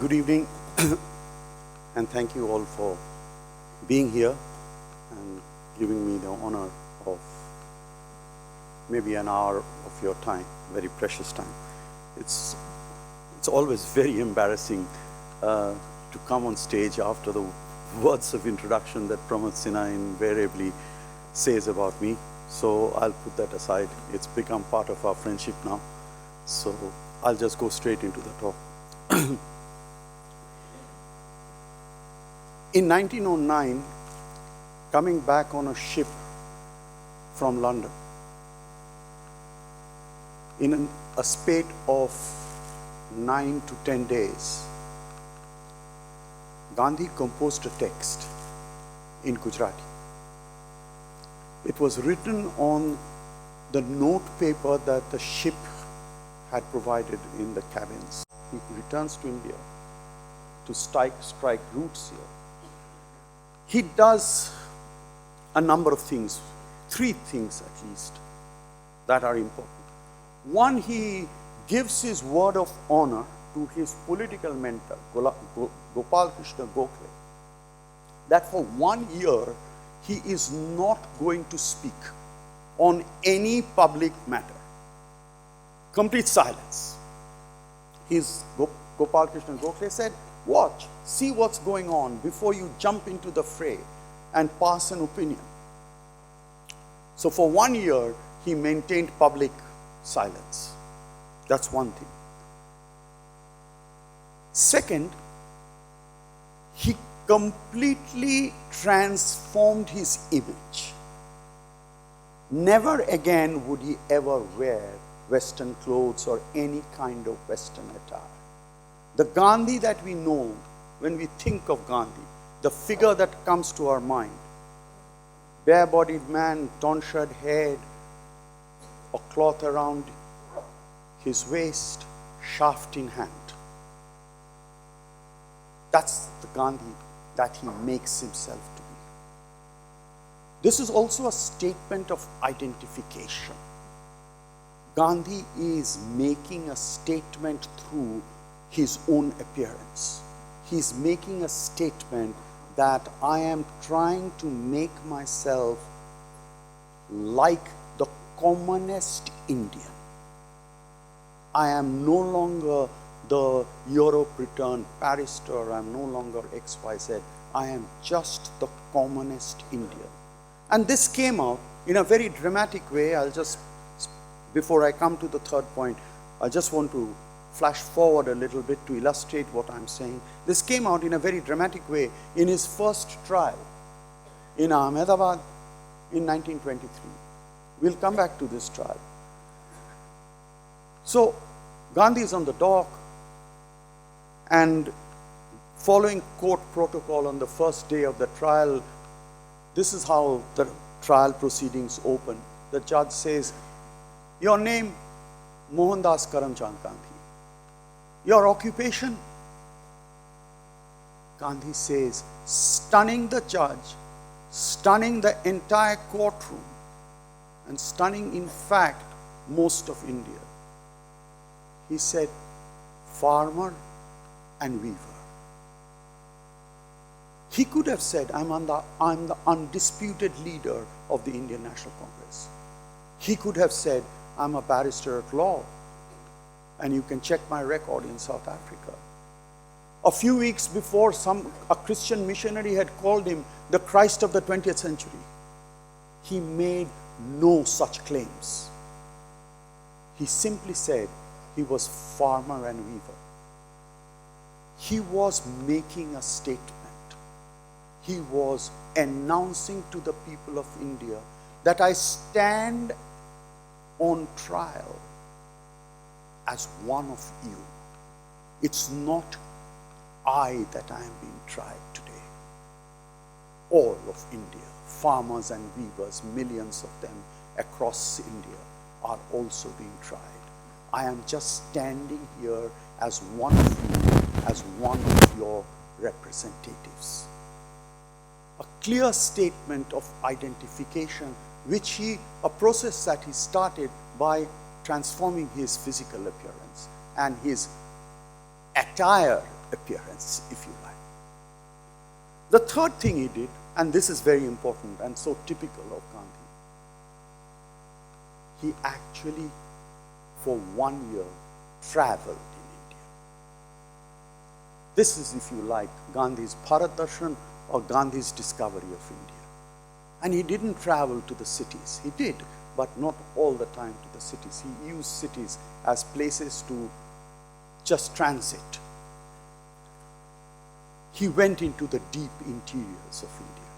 Good evening, and thank you all for being here and giving me the honor of maybe an hour of your time, very precious time. It's always very embarrassing to come on stage after the words of introduction that Pramod Sinha invariably says about me. So I'll put that aside. It's become part of our friendship now. So I'll just go straight into the talk. In 1909, coming back on a ship from London, in a spate of 9 to 10 days, Gandhi composed a text in Gujarati. It was written on the note paper that the ship had provided in the cabins. He returns to India to strike roots here. He does a number of things, 3 things at least, that are important. One, he gives his word of honor to his political mentor, Gopal Krishna Gokhale, that for 1 year he is not going to speak on any public matter. Complete silence. Gopal Krishna Gokhale said, watch, see what's going on before you jump into the fray and pass an opinion. So for 1 year, he maintained public silence. That's one thing. Second, he completely transformed his image. Never again would he ever wear Western clothes or any kind of Western attire. The Gandhi that we know, when we think of Gandhi, the figure that comes to our mind, bare-bodied man, tonsured head, a cloth around his waist, shaft in hand. That's the Gandhi that he makes himself to be. This is also a statement of identification. Gandhi is making a statement through his own appearance. He's making a statement that I am trying to make myself like the commonest Indian. I am no longer the Europe-returned barrister. I am no longer XYZ. I am just the commonest Indian. And this came out in a very dramatic way. Before I come to the third point, I just want to flash forward a little bit to illustrate what I'm saying. This came out in a very dramatic way in his first trial in Ahmedabad in 1923. We'll come back to this trial. So Gandhi is on the dock, and following court protocol on the first day of the trial, this is how the trial proceedings open. The judge says, your name, Mohandas Karamchand Gandhi. Your occupation? Gandhi says, stunning the judge, stunning the entire courtroom, and stunning, in fact, most of India. He said, farmer and weaver. He could have said, I'm the undisputed leader of the Indian National Congress. He could have said, I'm a barrister at law, and you can check my record in South Africa. A few weeks before, a Christian missionary had called him the Christ of the 20th century. He made no such claims. He simply said he was farmer and weaver. He was making a statement. He was announcing to the people of India that I stand on trial as one of you. It's not I that I am being tried today. All of India, farmers and weavers, millions of them across India, are also being tried. I am just standing here as one of you, as one of your representatives. A clear statement of identification, a process that he started by transforming his physical appearance and his attire appearance, if you like. The third thing he did, and this is very important and so typical of Gandhi, he actually, for 1 year, traveled in India. This is, if you like, Gandhi's Bharat Darshan or Gandhi's discovery of India. And he didn't travel to the cities. He did, but not all the time to the cities. He used cities as places to just transit. He went into the deep interiors of India,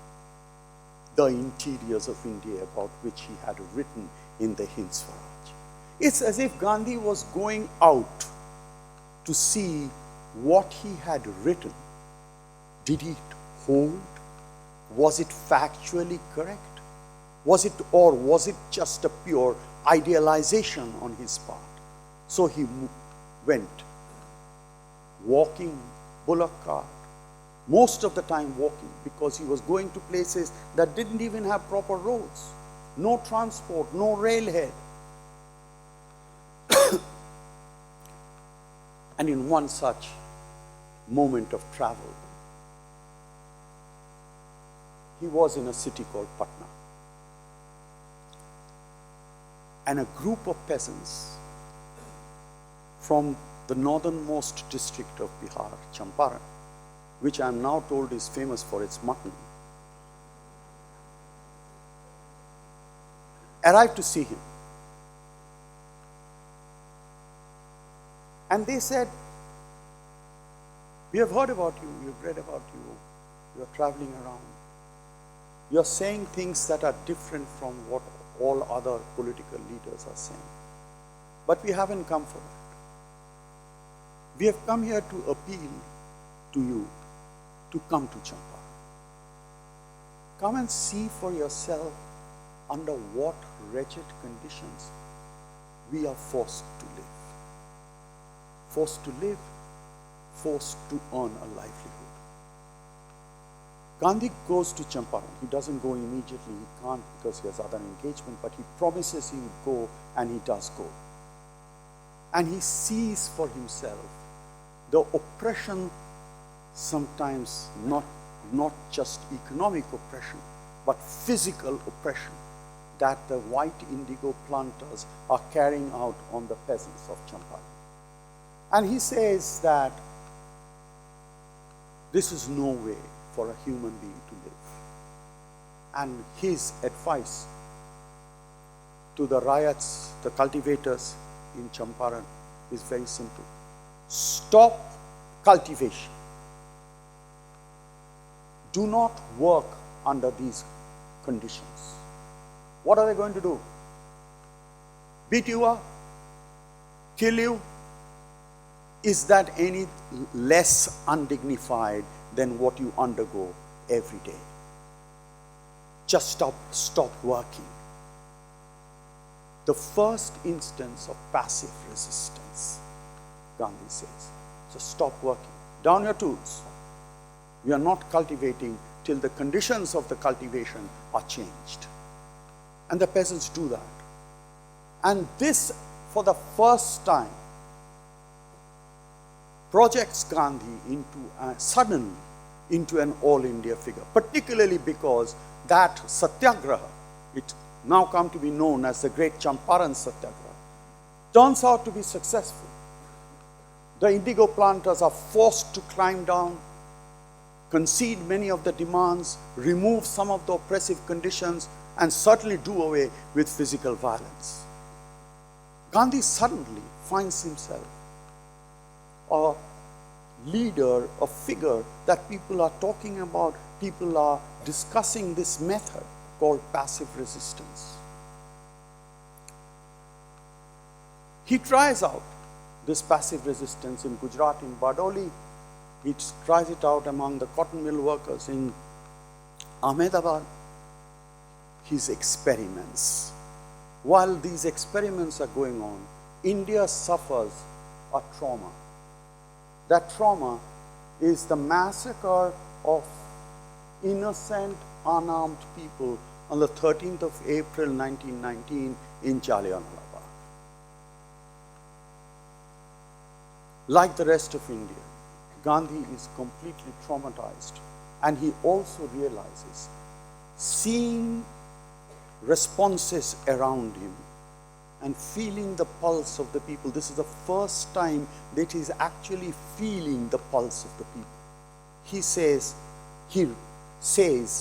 the interiors of India about which he had written in the Hind Swaraj. It's as if Gandhi was going out to see what he had written. Did it hold? Was it factually correct? Was it just a pure idealization on his part? So he went walking, bullock cart, most of the time walking, because he was going to places that didn't even have proper roads, no transport, no railhead. And in one such moment of travel, he was in a city called Patna. And a group of peasants from the northernmost district of Bihar, Champaran, which I am now told is famous for its mutton, arrived to see him. And they said, "We have heard about you, we have read about you, you are traveling around. You are saying things that are different from what all other political leaders are saying. But we haven't come for that. We have come here to appeal to you to come to Champaran. Come and see for yourself under what wretched conditions we are forced to live. Forced to live, forced to earn a livelihood." Gandhi goes to Champaran. He doesn't go immediately. He can't because he has other engagement, but he promises he will go, and he does go. And he sees for himself the oppression, sometimes not just economic oppression, but physical oppression that the white indigo planters are carrying out on the peasants of Champaran. And he says that this is no way for a human being to live. And his advice to the ryots, the cultivators in Champaran, is very simple. Stop cultivation. Do not work under these conditions. What are they going to do? Beat you up? Kill you? Is that any less undignified than what you undergo every day? Just stop working. The first instance of passive resistance, Gandhi says. So stop working. Down your tools. We are not cultivating till the conditions of the cultivation are changed. And the peasants do that. And this, for the first time, projects Gandhi suddenly into an all-India figure, particularly because that satyagraha, it now come to be known as the Great Champaran Satyagraha, turns out to be successful. The indigo planters are forced to climb down, concede many of the demands, remove some of the oppressive conditions, and certainly do away with physical violence. Gandhi suddenly finds himself a leader, a figure that people are talking about, people are discussing this method called passive resistance. He tries out this passive resistance in Gujarat, in Bardoli. He tries it out among the cotton mill workers in Ahmedabad. His experiments. While these experiments are going on, India suffers a trauma. That trauma is the massacre of innocent, unarmed people on the 13th of April 1919 in Jallianwala Bagh. Like the rest of India, Gandhi is completely traumatized, and he also realizes, seeing responses around him and feeling the pulse of the people, this is the first time that he's actually feeling the pulse of the people. He says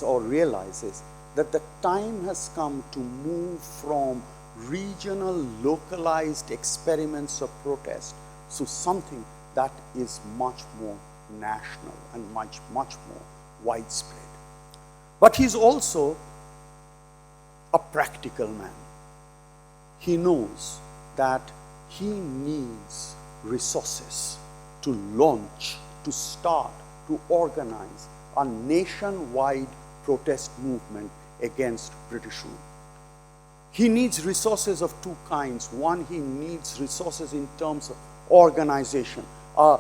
or realizes that the time has come to move from regional, localized experiments of protest to something that is much more national and much more widespread. But he's also a practical man. He knows that he needs resources to launch, to start, to organize a nationwide protest movement against British rule. He needs resources of two kinds. One, he needs resources in terms of organization, a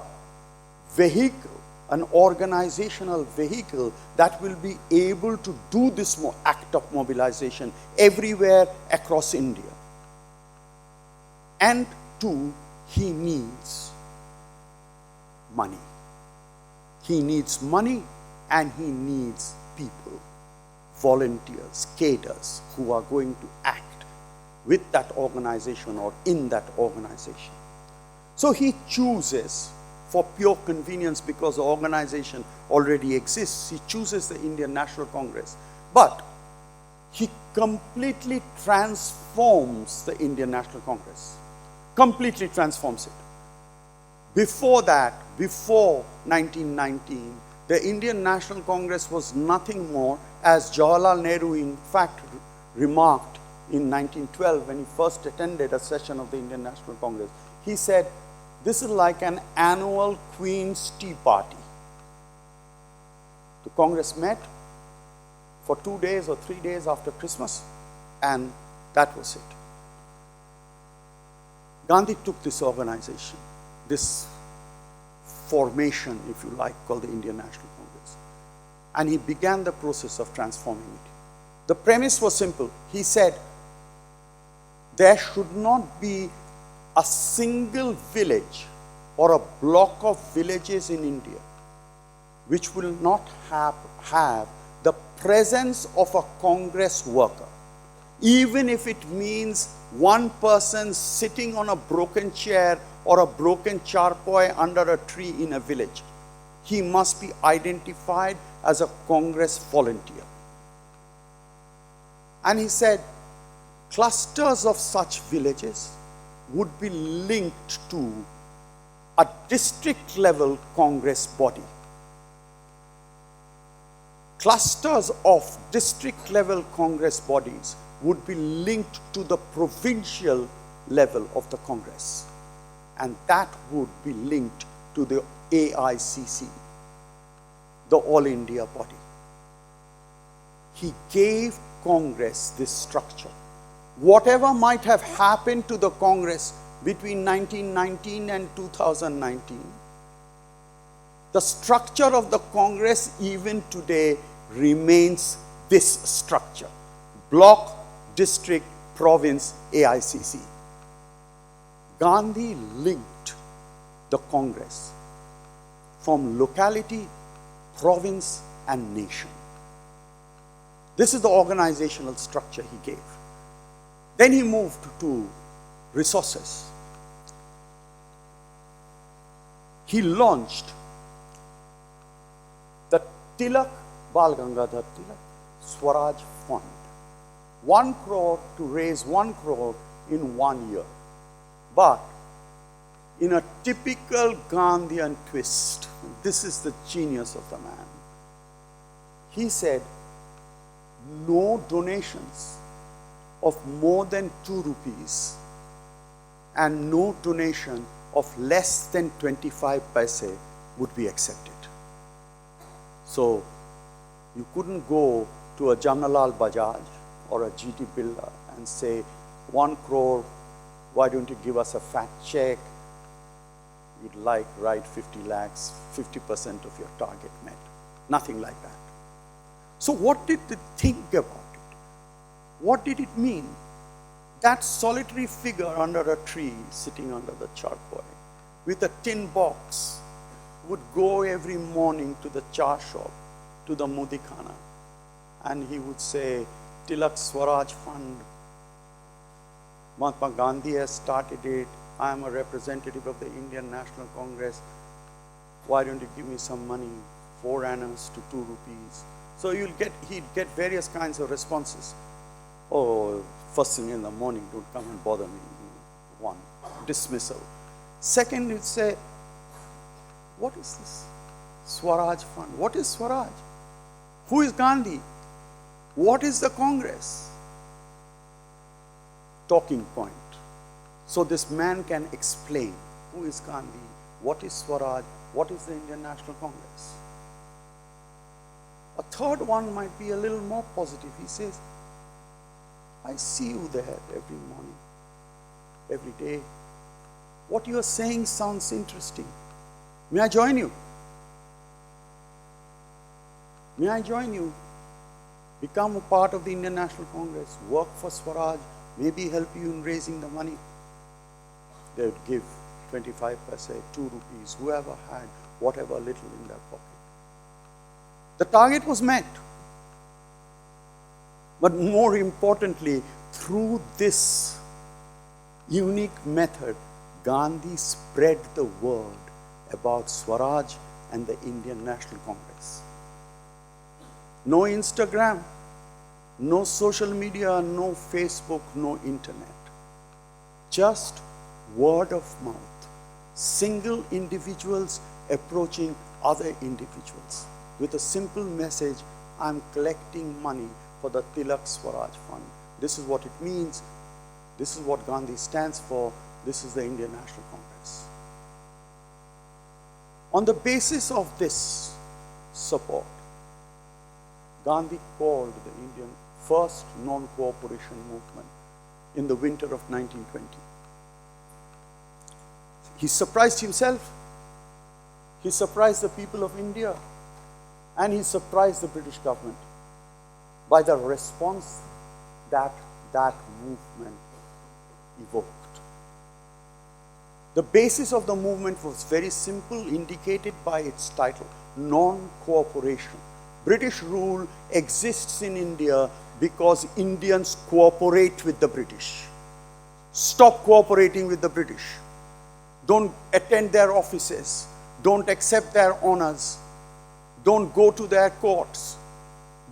vehicle, an organizational vehicle that will be able to do this act of mobilization everywhere across India. And two, he needs money. He needs money and he needs people, volunteers, cadres who are going to act with that organization or in that organization. So he chooses, for pure convenience, because the organization already exists, he chooses the Indian National Congress. But he completely transforms the Indian National Congress. Completely transforms it. Before that, before 1919, the Indian National Congress was nothing more, as Jawaharlal Nehru in fact remarked in 1912 when he first attended a session of the Indian National Congress. He said, this is like an annual Queen's Tea Party. The Congress met for 2 days or 3 days after Christmas, and that was it. Gandhi took this organization, this formation, if you like, called the Indian National Congress, and he began the process of transforming it. The premise was simple. He said, there should not be a single village or a block of villages in India which will not have the presence of a Congress worker, even if it means one person sitting on a broken chair or a broken charpoy under a tree in a village. He must be identified as a Congress volunteer. And he said, clusters of such villages would be linked to a district level Congress body. Clusters of district level Congress bodies would be linked to the provincial level of the Congress. And that would be linked to the AICC, the All India body. He gave Congress this structure. Whatever might have happened to the Congress between 1919 and 2019, the structure of the Congress even today remains this structure: block, district, province, AICC. Gandhi linked the Congress from locality, province, and nation. This is the organizational structure he gave. Then he moved to resources. He launched the Tilak, Bal Gangadhar Tilak Swaraj Fund. 1 crore to raise 1 crore in 1 year. But in a typical Gandhian twist, this is the genius of the man. He said, no donations of more than 2 rupees and no donation of less than 25 paise would be accepted. So you couldn't go to a Jamnalal Bajaj or a GT Birla and say, 1 crore, why don't you give us a fat check? You'd like write 50 lakhs, 50% of your target met. Nothing like that. So what did they think about it? What did it mean? That solitary figure under a tree, sitting under the charpoy, with a tin box, would go every morning to the cha shop, to the mudikhana, and he would say, Tilak Swaraj Fund, Mahatma Gandhi has started it, I am a representative of the Indian National Congress, why don't you give me some money, 4 annas to 2 rupees. So he'd get various kinds of responses. Oh, first thing in the morning, don't come and bother me. 1, dismissal. Second, he'd say, what is this Swaraj Fund? What is Swaraj? Who is Gandhi? What is the Congress? Talking point. So this man can explain who is Gandhi, what is Swaraj, what is the Indian National Congress. A third one might be a little more positive. He says, I see you there every morning, every day. What you are saying sounds interesting. May I join you? May I join you? Become a part of the Indian National Congress, work for Swaraj, maybe help you in raising the money. They would give 25 paise, 2 rupees, whoever had whatever little in their pocket. The target was met. But more importantly, through this unique method, Gandhi spread the word about Swaraj and the Indian National Congress. No Instagram, no social media, no Facebook, no internet. Just word of mouth. Single individuals approaching other individuals with a simple message, I'm collecting money for the Tilak Swaraj Fund. This is what it means. This is what Gandhi stands for. This is the Indian National Congress. On the basis of this support, Gandhi called the Indian first non-cooperation movement in the winter of 1920. He surprised himself, he surprised the people of India, and he surprised the British government by the response that that movement evoked. The basis of the movement was very simple, indicated by its title, non-cooperation. British rule exists in India because Indians cooperate with the British. Stop cooperating with the British. Don't attend their offices. Don't accept their honors. Don't go to their courts.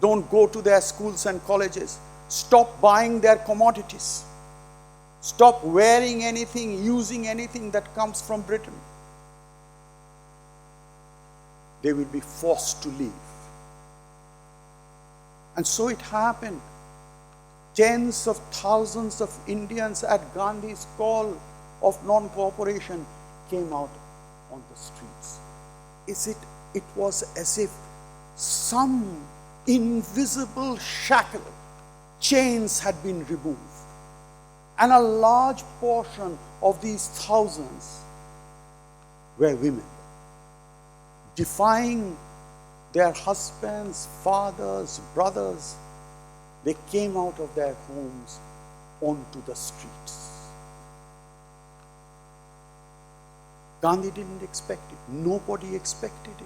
Don't go to their schools and colleges. Stop buying their commodities. Stop wearing anything, using anything that comes from Britain. They will be forced to leave. And so it happened. Tens of thousands of Indians at Gandhi's call of non-cooperation came out on the streets. It was as if some invisible shackle, chains had been removed. And a large portion of these thousands were women, defying their husbands, fathers, brothers. They came out of their homes onto the streets. Gandhi didn't expect it. Nobody expected it.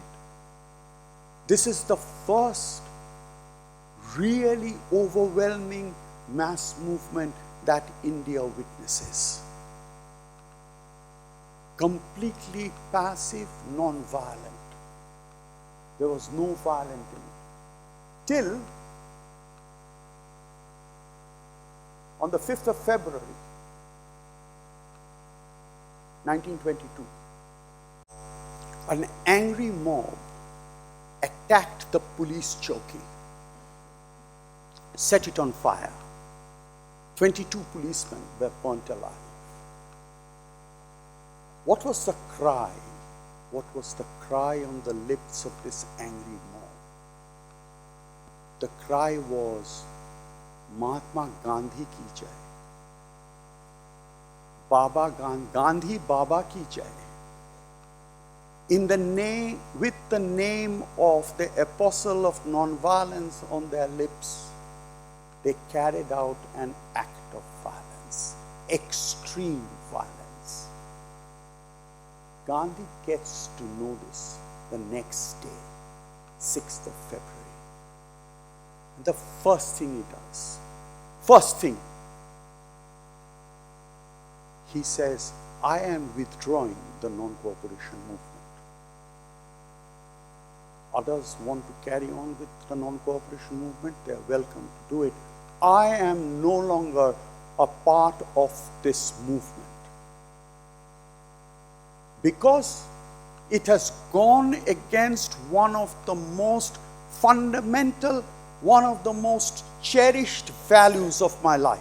This is the first really overwhelming mass movement that India witnesses. Completely passive, non-violent. There was no violence in it. Till on the 5th of February, 1922, an angry mob attacked the police chowki, set it on fire. 22 policemen were burnt alive. What was the cry? What was the cry on the lips of this angry mob? The cry was, Mahatma Gandhi ki jai. Gandhi Baba ki jai. With the name of the apostle of non-violence on their lips, they carried out an act of violence, extreme violence. Gandhi gets to know this the next day, 6th of February. And the first thing he does, he says, I am withdrawing the non-cooperation movement. Others want to carry on with the non-cooperation movement, they are welcome to do it. I am no longer a part of this movement. Because it has gone against one of the most fundamental, one of the most cherished values of my life.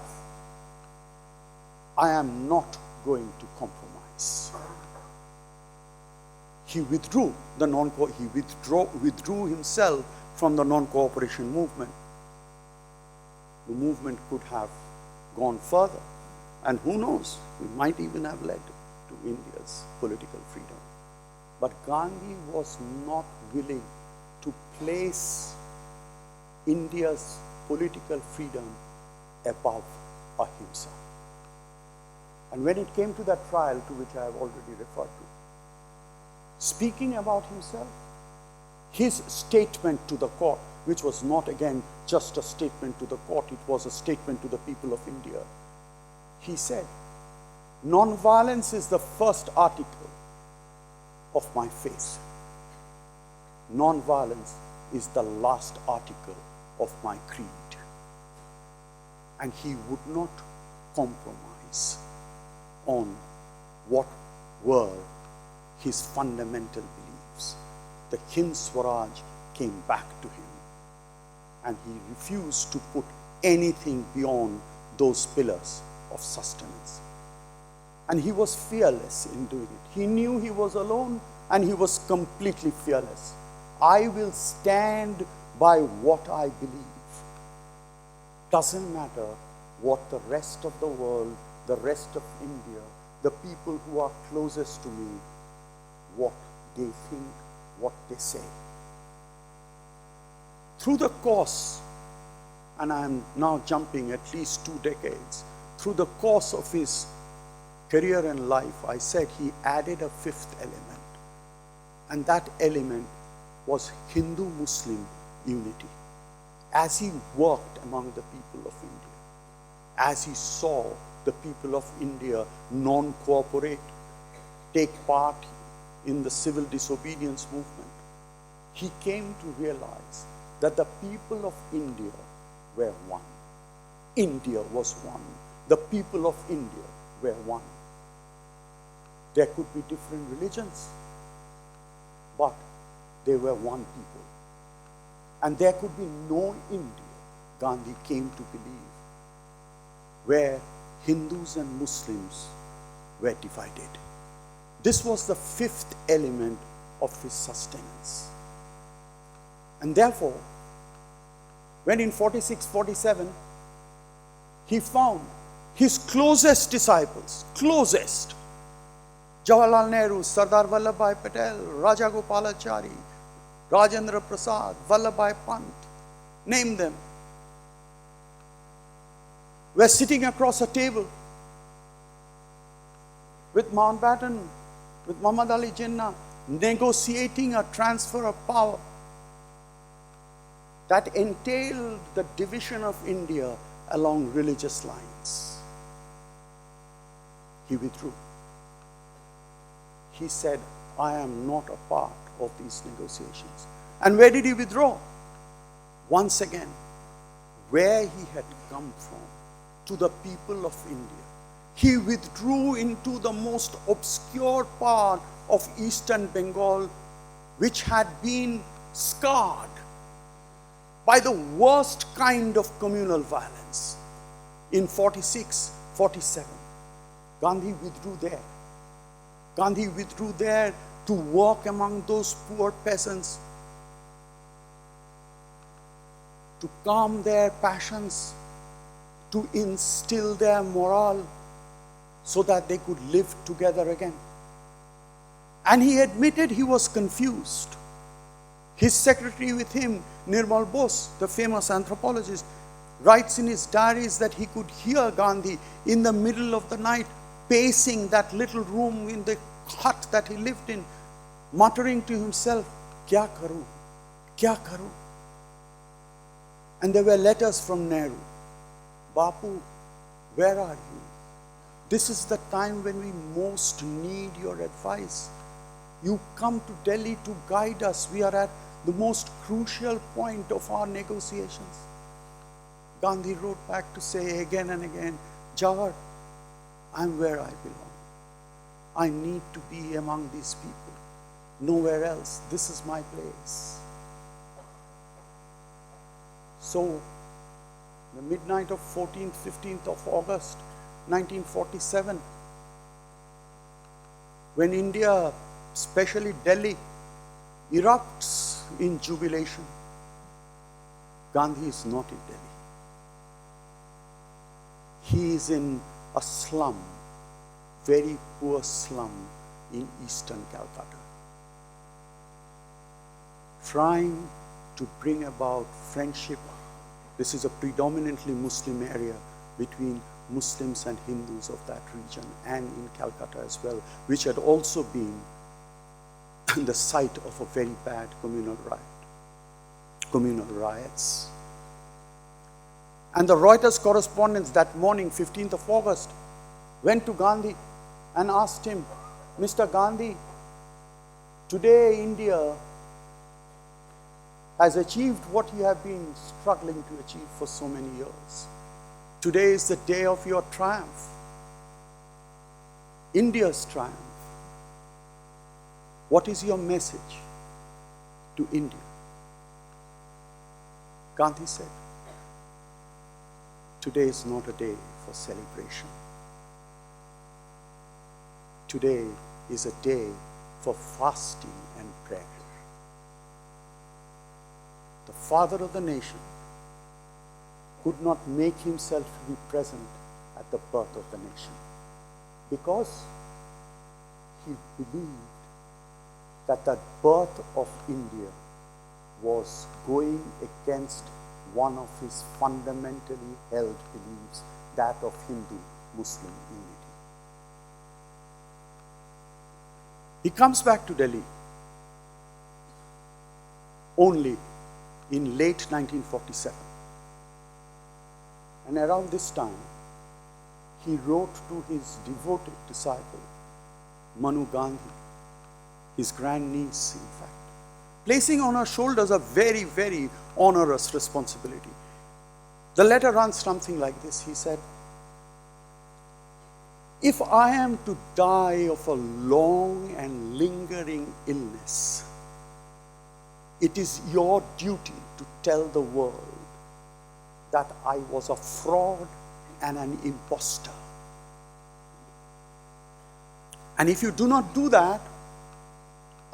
I am not going to compromise. He withdrew himself from the non-cooperation movement. The movement could have gone further, and who knows, it might even have led to India's political freedom. But Gandhi was not willing to place India's political freedom above ahimsa. And when it came to that trial to which I have already referred to, speaking about himself, his statement to the court, which was not again just a statement to the court, it was a statement to the people of India. He said, non-violence is the first article of my faith. Non-violence is the last article of my creed. And he would not compromise on what were his fundamental beliefs. The Hind Swaraj came back to him, and he refused to put anything beyond those pillars of sustenance. And he was fearless in doing it. He knew he was alone, and he was completely fearless. I will stand by what I believe. Doesn't matter what the rest of the world, the rest of India, the people who are closest to me, what they think, what they say. Through the course, and I am now jumping at least 2 decades, through the course of his career and life, I said he added a 5th element. And that element was Hindu-Muslim unity. As he worked among the people of India, as he saw the people of India non-cooperate, take part in the civil disobedience movement, he came to realize that the people of India were one. India was one. The people of India were one. There could be different religions, but they were one people. And there could be no India, Gandhi came to believe, where Hindus and Muslims were divided. This was the 5th element of his sustenance. And therefore, when in 46-47, he found his closest disciples, Jawaharlal Nehru, Sardar Vallabhbhai Patel, Raja Gopalachari, Rajendra Prasad, Vallabhbhai Pant, name them, were sitting across a table with Mountbatten, with Muhammad Ali Jinnah, negotiating a transfer of power that entailed the division of India along religious lines. He withdrew. He said, I am not a part of these negotiations. And where did he withdraw? Once again, where he had come from, to the people of India. He withdrew into the most obscure part of Eastern Bengal, which had been scarred by the worst kind of communal violence. In 46-47, Gandhi withdrew there. Gandhi withdrew there to walk among those poor peasants, to calm their passions, to instill their morale so that they could live together again. And he admitted he was confused. His secretary with him, Nirmal Bose, the famous anthropologist, writes in his diaries that he could hear Gandhi in the middle of the night pacing that little room in the hut that he lived in, muttering to himself, "Kya karu? Kya karu?" And there were letters from Nehru. "Bapu, where are you? This is the time when we most need your advice. You come to Delhi to guide us. We are at the most crucial point of our negotiations." Gandhi wrote back to say again and again, "Jawahar, I'm where I belong. I need to be among these people. Nowhere else. This is my place." So, the midnight of 14th, 15th of August, 1947, when India, especially Delhi, erupts in jubilation, Gandhi is not in Delhi. He is in a slum, very poor slum in eastern Calcutta, trying to bring about friendship. This is a predominantly Muslim area, between Muslims and Hindus of that region, and in Calcutta as well, which had also been the site of a very bad communal riots. And the Reuters correspondents that morning, 15th of August, went to Gandhi and asked him, "Mr. Gandhi, today India has achieved what you have been struggling to achieve for so many years. Today is the day of your triumph, India's triumph. What is your message to India?" Gandhi said, "Today is not a day for celebration. Today is a day for fasting and prayer. The father of the nation could not make himself to be present at the birth of the nation because he believed that the birth of India was going against one of his fundamentally held beliefs, that of Hindu-Muslim unity." He comes back to Delhi only in late 1947. And around this time, he wrote to his devoted disciple, Manu Gandhi, his grandniece, in fact, placing on her shoulders a very, very onerous responsibility. The letter runs something like this. He said, "If I am to die of a long and lingering illness, it is your duty to tell the world that I was a fraud and an impostor. And if you do not do that,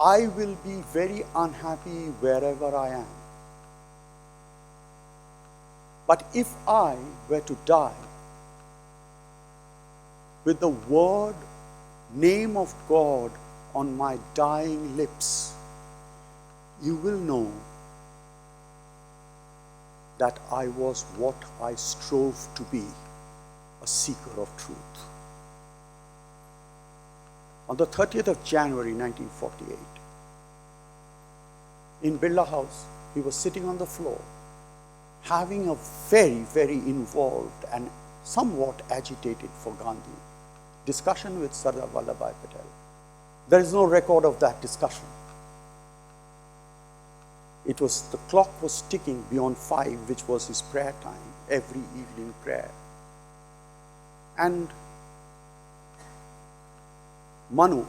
I will be very unhappy wherever I am. But if I were to die with the word, name of God on my dying lips, you will know that I was what I strove to be, a seeker of truth." On the 30th of January 1948, in Birla House, he was sitting on the floor, having a very, very involved and somewhat agitated for Gandhi discussion with Sardar Vallabhbhai Patel. There is no record of that discussion. The clock was ticking beyond 5, which was his prayer time, every evening prayer. And Manu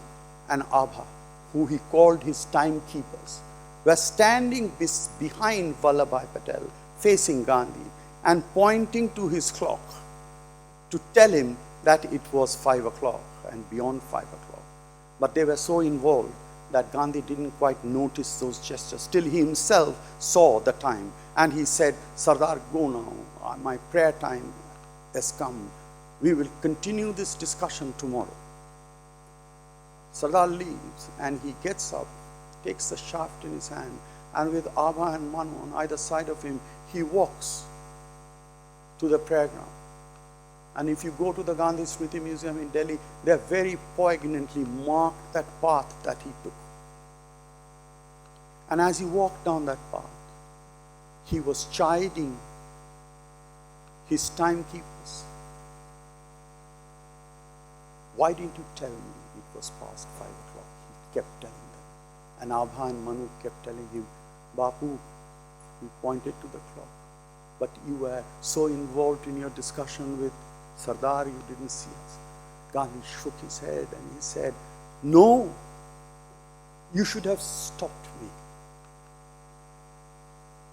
and Abha, who he called his timekeepers, were standing behind Vallabhbhai Patel, facing Gandhi, and pointing to his clock to tell him that it was 5 o'clock and beyond 5 o'clock. But they were so involved that Gandhi didn't quite notice those gestures till he himself saw the time. And he said, "Sardar, go now. My prayer time has come. We will continue this discussion tomorrow." Sardar leaves and he gets up, takes the shaft in his hand, and with Abha and Manu on either side of him, he walks to the prayer ground And if you go to the Gandhi Smriti Museum in Delhi, they have very poignantly marked that path that he took. And as he walked down that path, he was chiding his timekeepers. Why didn't you tell me it was past 5 o'clock? He kept telling them. And Abha and Manu kept telling him, Bapu, he pointed to the clock. But you were so involved in your discussion with Sardar, you didn't see us. Gandhi shook his head and he said, no, you should have stopped me.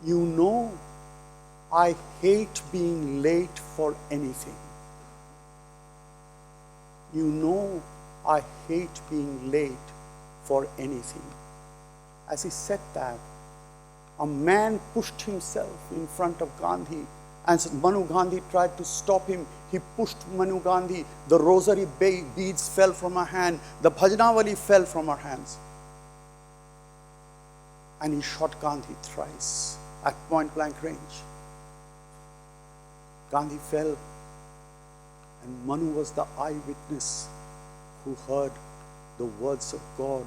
You know, I hate being late for anything. You know, I hate being late for anything. As he said that, a man pushed himself in front of Gandhi, and Manu Gandhi tried to stop him. He pushed Manu Gandhi. The rosary beads fell from her hand. The Bhajanavali fell from her hands. And he shot Gandhi thrice at point blank range. Gandhi fell, and Manu was the eyewitness who heard the words of God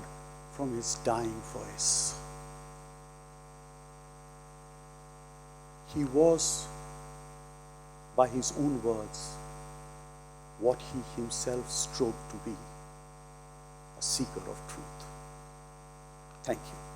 from his dying voice. He was, by his own words, what he himself strove to be, a seeker of truth. Thank you.